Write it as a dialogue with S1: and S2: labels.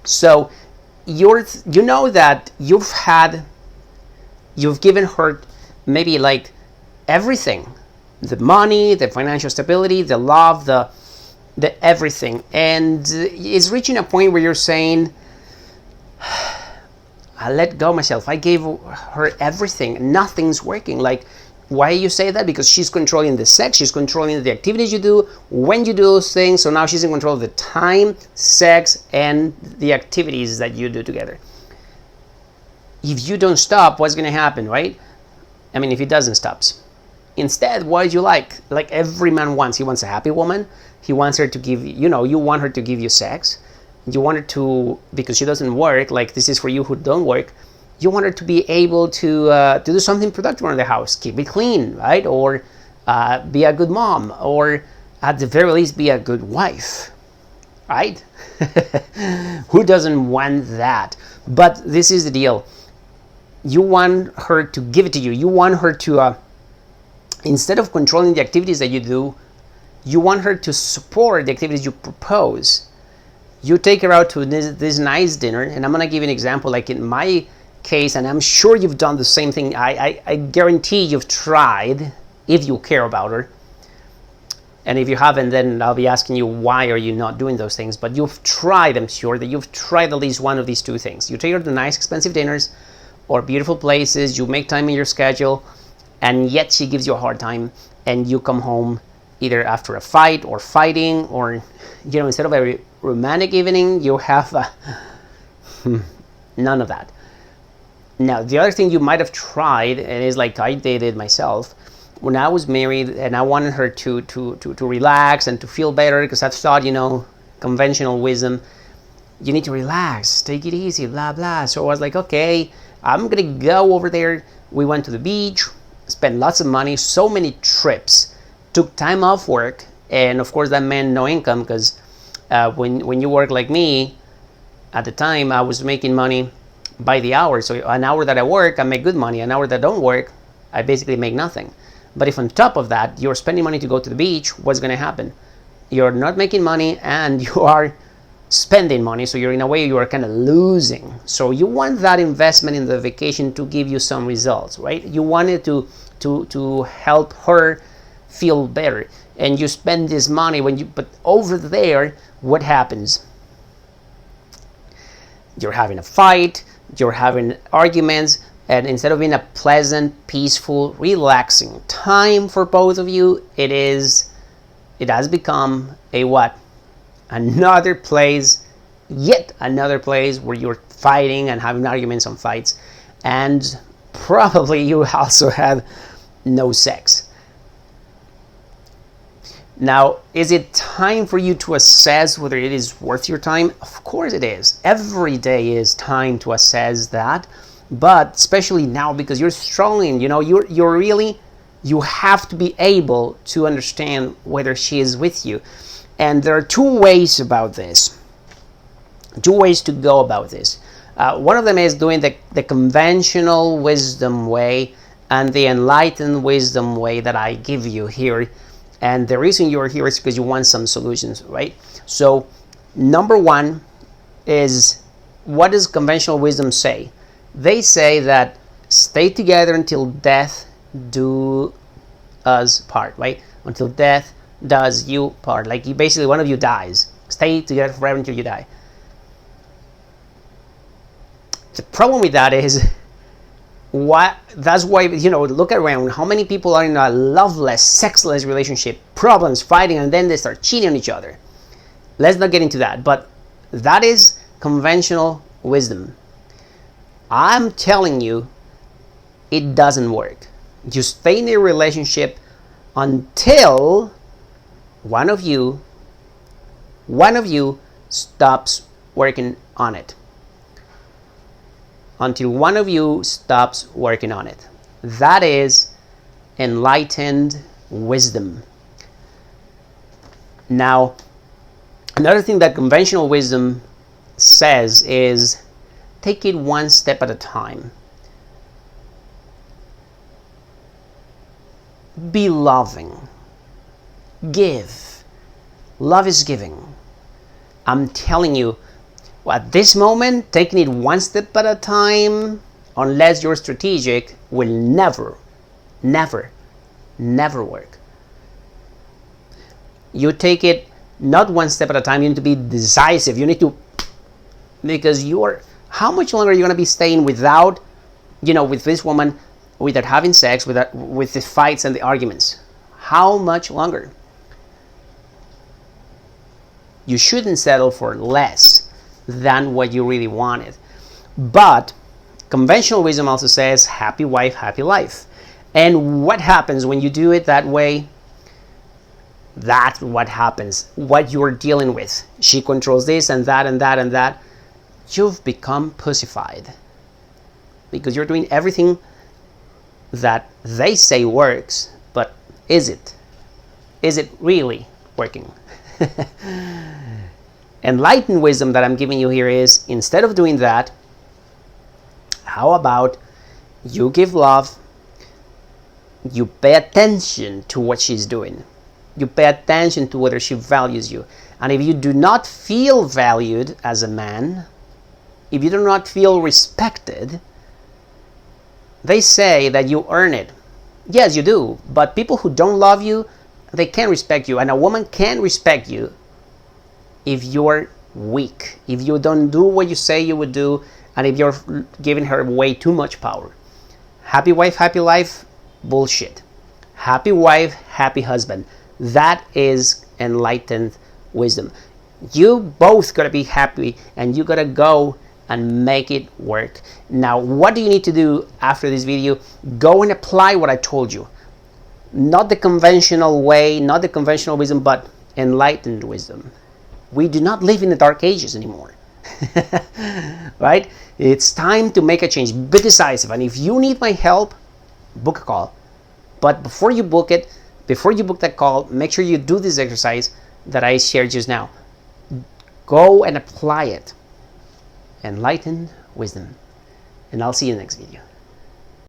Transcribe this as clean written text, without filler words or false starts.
S1: So you know that you've given her maybe like everything, the money, the financial stability, the love, the everything, and it's reaching a point where you're saying, I let go myself, I gave her everything, nothing's working. Like, why you say that? Because she's controlling the sex, she's controlling the activities you do, when you do those things, so now she's in control of the time, sex, and the activities that you do together. If you don't stop, what's going to happen, right? I mean, if it doesn't stop. Instead, what do you like every man wants? He wants a happy woman. He wants her to give, you want her to give you sex. You want her to, because she doesn't work, like this is for you who don't work, you want her to be able to do something productive around the house, keep it clean, right? Or be a good mom, or at the very least be a good wife, right? Who doesn't want that? But this is the deal. You want her to give it to you. You want her to, instead of controlling the activities that you do, you want her to support the activities you propose. You take her out to this nice dinner, and I'm going to give you an example. Like in my case, and I'm sure you've done the same thing. I guarantee you've tried, if you care about her. And if you haven't, then I'll be asking you, why are you not doing those things? But you've tried, I'm sure that you've tried at least one of these two things. You take her to nice, expensive dinners or beautiful places. You make time in your schedule, and yet she gives you a hard time, and you come home either after a fight or fighting, or instead of a romantic evening, you have none of that. Now, the other thing you might have tried, and is like I did it myself when I was married, and I wanted her to relax and to feel better, because I've thought, conventional wisdom, you need to relax, take it easy, blah blah. So I was like, okay, I'm gonna go over there. We went to the beach, spent lots of money, so many trips, took time off work, and of course that meant no income, because when you work like me, at the time I was making money by the hour. So an hour that I work, I make good money. An hour that I don't work, I basically make nothing. But if on top of that you're spending money to go to the beach, what's going to happen? You're not making money and you are spending money, so you're in a way you are kind of losing. So you want that investment in the vacation to give you some results, right? You want it to help her feel better, and you spend this money but over there, what happens? You're having a fight, you're having arguments, and instead of being a pleasant, peaceful, relaxing time for both of you, it has become a what? Another place, yet another place where you're fighting and having arguments and fights, and probably you also have no sex. Now, is it time for you to assess whether it is worth your time? Of course it is. Every day is time to assess that, but especially now, because you're struggling, you have to be able to understand whether she is with you. And there are two ways about this. Two ways to go about this. One of them is doing the conventional wisdom way and the enlightened wisdom way that I give you here. And the reason you're here is because you want some solutions, right? So, number one is, what does conventional wisdom say? They say that stay together until death do us part, right? Until death does you part. Like, you basically, one of you dies. Stay together forever until you die. The problem with that is, that's why, look around. How many people are in a loveless, sexless relationship, problems, fighting, and then they start cheating on each other? Let's not get into that. But that is conventional wisdom. I'm telling you, it doesn't work. You stay in a relationship until one of you stops working on it. Until one of you stops working on it. That is enlightened wisdom. Now, another thing that conventional wisdom says is, take it one step at a time. Be loving. Give. Love is giving. I'm telling you, At this moment, taking it one step at a time, unless you're strategic, will never, never, never work. You take it not one step at a time. You need to be decisive. You need to, because how much longer are you going to be staying without, with this woman, without having sex, with the fights and the arguments? How much longer? You shouldn't settle for less than what you really wanted. But conventional wisdom also says happy wife, happy life. And what happens when you do it that way? That's what happens. What you're dealing with. She controls this and that and that and that. You've become pussified. Because you're doing everything that they say works, but is it? Is it really working? Enlightened wisdom that I'm giving you here is, instead of doing that, how about you give love, you pay attention to what she's doing. You pay attention to whether she values you. And if you do not feel valued as a man, if you do not feel respected, they say that you earn it. Yes, you do. But people who don't love you, they can't respect you. And a woman can't respect you if you're weak, if you don't do what you say you would do, and if you're giving her way too much power. Happy wife, happy life, bullshit. Happy wife, happy husband. That is enlightened wisdom. You both gotta be happy, and you gotta go and make it work. Now, what do you need to do after this video? Go and apply what I told you. Not the conventional way, not the conventional wisdom, but enlightened wisdom. We do not live in the dark ages anymore. Right? It's time to make a change. Be decisive. And if you need my help, book a call. But before you book it, before you book that call, make sure you do this exercise that I shared just now. Go and apply it. Enlightened wisdom. And I'll see you in the next video.